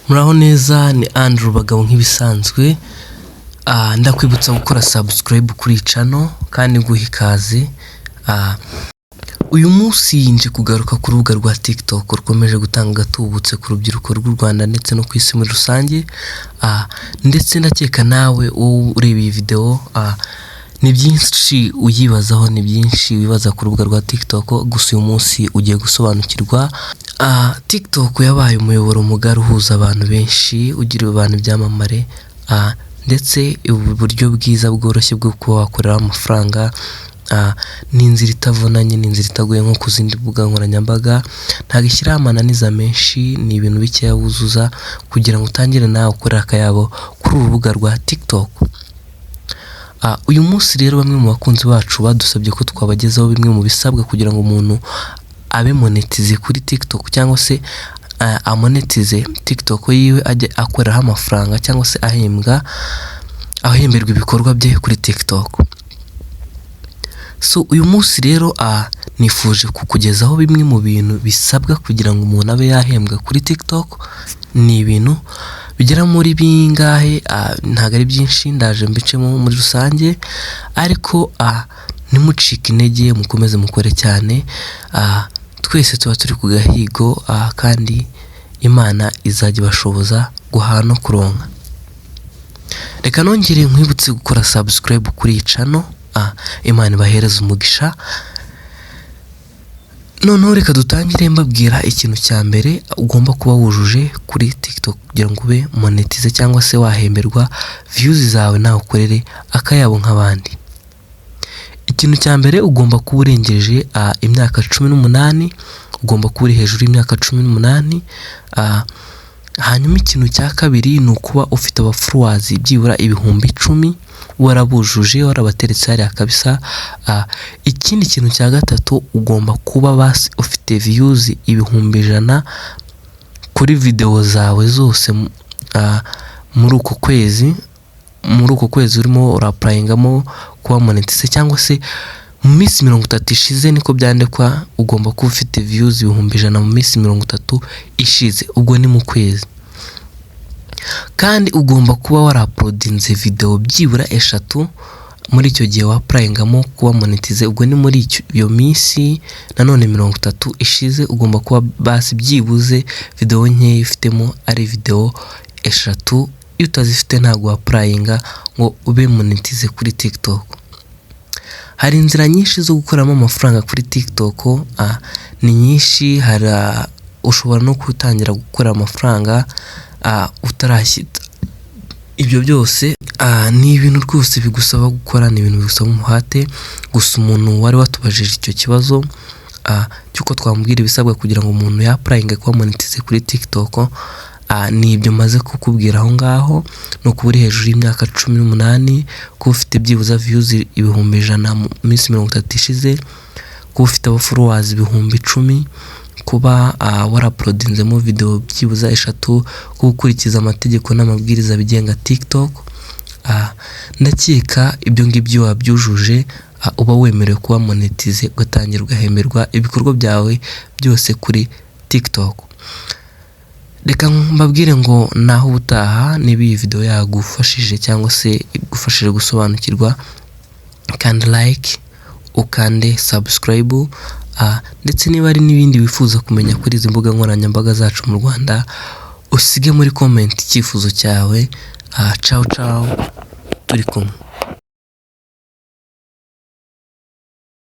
Muraho neza, ni Andrew Bagabo nk'ibisanzwe. Ndakwibutsa gukora subscribe kuri channel kandi nguha ikaze. Uyu munsi nje kugaruka ku rubuga rwa TikTok rukomeje gutanga gatubutse ku rubyiruko rw'u Rwanda ndetse no ku isi muri rusange. Ndetse ndakeka nawe ureba iyi video ni byinshi uyibazaho, ni byinshi wibaza ku rubuga rwa TikTok, gusa uyu munsi ugiye gusobanukirwa. TikTok yabaye umuyoboro mugari uhuza abantu benshi, ugira abantu byamamare, ndetse uburyo bwiza bworoshye bwo kuba wakorera amafaranga. Ni inzira itavunanye, ni inzira itagoye nko ku zindi mbuga nkoranyambaga. Ntabwo ishyiraho amananiza menshi, ni ibintu bikeya wuzuza kugira ngo utangire nawe ukorera akayabo kuri uru rubuga rwa TikTok. Uyu munsi rero bamwe mu bakunzi bacu badusabye ko twabagezaho bimwe mu bisabwa kugira ngo umuntu abe monetize kuri TikTok, cyangwa se amonetize TikTok yiwe, ajye akoreraho amafaranga cyangwa se ahemberwa ibikorwa bye kuri TikTok. So uyu munsi rero nifuje kukugezaho bimwe mu bintu bisabwa kugira ngo umuntu abe yahembwa kuri TikTok. Ni ibintu bigera muri bingahe, ntabwo ari byinshi, ndaje mbicemo muri rusange, ariko nimucike intege, mukomeze mukore cyane. Twese tuba turi ku gahigo, kandi Imana izajya ibashoboza guhaha no kuronka. Reka nongere nkwibutse gukora subscribe kuri iyi channel. Imana ibahereza umugisha. Noneho reka dutangire mbabwira ikintu cya mbere ugomba kuba wujuje kuri TikTok kugira ngo ube monetize cyangwa se wahemberwa views zawe nawe ukorere akayabo nk'abandi. Ikintu cya mbere ugomba kuba urengeje imyaka 18, ugomba kuba uri hejuru y'imyaka 18. Hanyuma ikintu cya kabiri ni ukuba ufite followers byibura 10,000 warabujuje, warabateretse hariya kabisa. Ikindi kintu cya gatatu ugomba kuba ufite views 100,000 kuri video zawe zose muri uko kwezi urimo urapplyingamo kuba monetize, cyangwa se mu minsi 30 ishize niko byandikwa. Ugomba kuba ufite views 100,000 mu minsi 30 ishize, ubwo ni mu kwezi. Kandi ugomba kuba waraploadinze video byibura 3 muri icyo gihe wapplyingamo kuba monetize, ubwo ni muri iyo minsi nanone 30 ishize. Ugomba kuba basi byibuze video nke ifitemo ari video 3. Iyo utazifite ntabwo wapplyinga ngo ube monetize kuri TikTok. Hari inzira nyinshi zo gukoramo amafaranga kuri TikTok, ni nyinshi. Ushobora no gutangira gukora amafaranga utarashyita. Ibyo byose ni ibintu rwose bigusaba gukora, ni ibintu bigusaba umuhate. Gusa umuntu wari watubajije icyo kibazo cyuko twamubwira ibisabwa kugira ngo umuntu yapplyinge kuba monetize kuri TikTok, ni ibyo maze kukubwira aho ngaho. No kuba uri hejuru y'imyaka 18, kuba ufite byibuza views 100,000 mu minsi 30 ishize, kuba ufite followers 10,000, kuba waraploadinzemo video byibuza 3, kuba ukurikiza amategeko n'amabwiriza bigenga TikTok. Ndakeka ibyo ngibyo wabyujuje, uba wemerewe kuba monetize, ugatangira ugahemberwa ibikorwa byawe byose kuri TikTok. Reka mbabwire ngo naho ubutaha, niba iyi video yagufashije cyangwa se igufashije gusobanukirwa, kandi like, ukande subscribe, ndetse niba ari n'ibindi wifuza kumenya kuri izi mbuga nkoranyambaga zacu mu Rwanda, usige muri comment icyifuzo cyawe. Ciao ciao, turi kumwe.